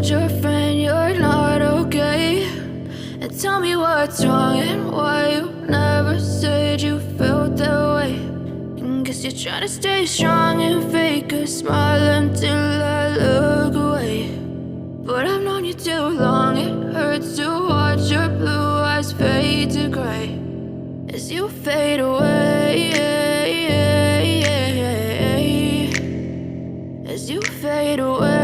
told your friend you're not okay? And tell me what's wrong and why you never said you felt that way. And guess you're trying to stay strong and fake a smile until I look away. But I've known you too long, it hurts to watch your blue eyes fade to gray as you fade away, as you fade away.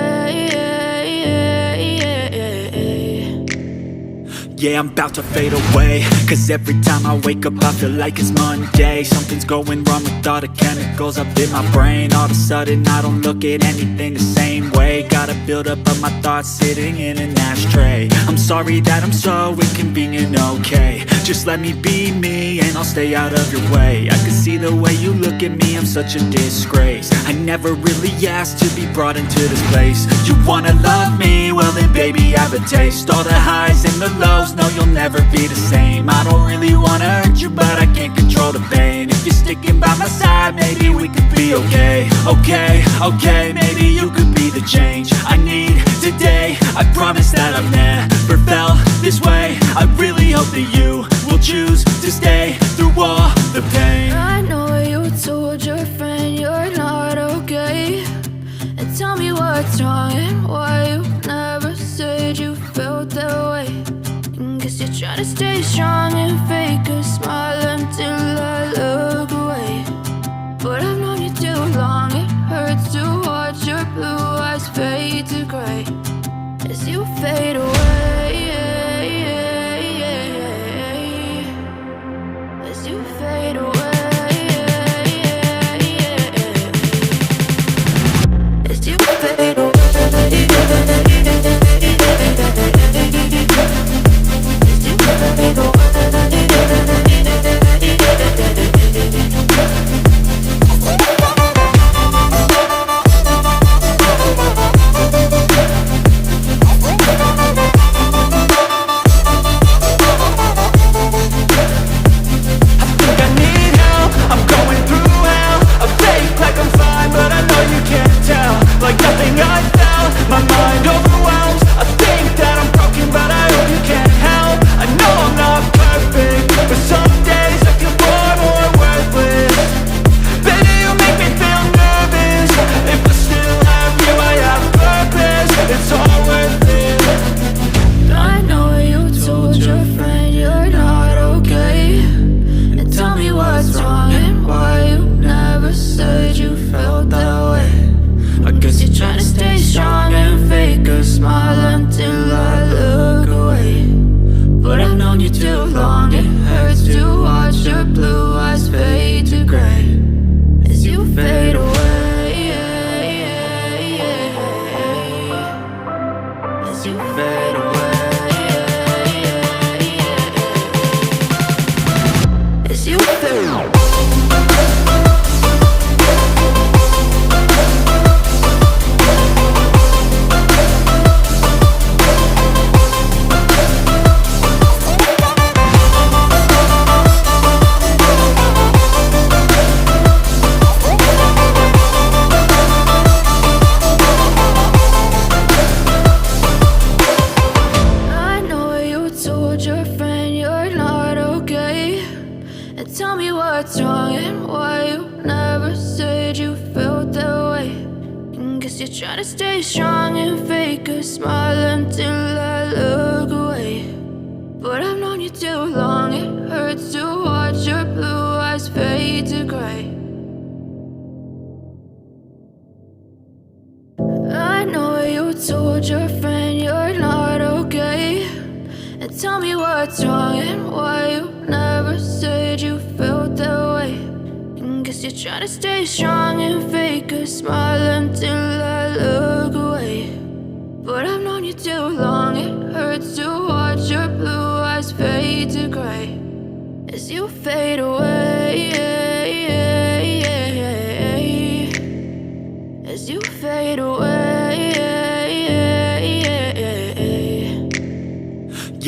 Yeah, I'm about to fade away, cause every time I wake up I feel like it's Monday. Something's going wrong with all the chemicals up in my brain. All of a sudden I don't look at anything the same way. Got a buildup of my thoughts sitting in an ashtray. I'm sorry that I'm so inconvenient, okay? Just let me be me and I'll stay out of your way. I can see the way you look at me, I'm such a disgrace. I never really asked to be brought into this place. You wanna love me? Well then baby have a taste. All the highs and the lows, no you'll never be the same. I don't really wanna hurt you but I can't control the pain. If you're sticking by my side maybe we could be okay. Okay, maybe you could be the change I need today. I promise that I've never felt this way. I really hope that you will choose to stay through all the pain. I know you told your friend you're not okay. And tell me what's wrong and why you never said you felt that way. And guess you're trying to stay strong and fake a smile until I look away. But I've known you too long, it hurts to watch your blue eyes fade to gray as you fade away, as you fade away, as you fade away.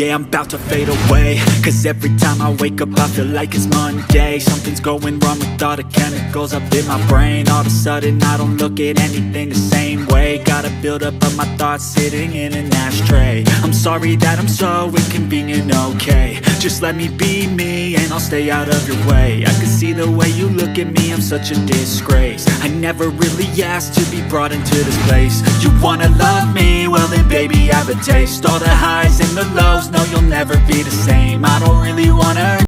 yeah, I'm about to fade away. Cause every time I wake up I feel like it's Monday. Something's going wrong with all the chemicals up in my brain. All of a sudden I don't look at anything the same way. Gotta build up of my thoughts sitting in an ashtray. I'm sorry that I'm so inconvenient, okay. Just let me be me and I'll stay out of your way. I can see the way you look at me, I'm such a disgrace. I never really asked to be brought into this place. You wanna love me? Well then baby have a taste. All the highs and the lows, no you'll never be the same. I don't really wanna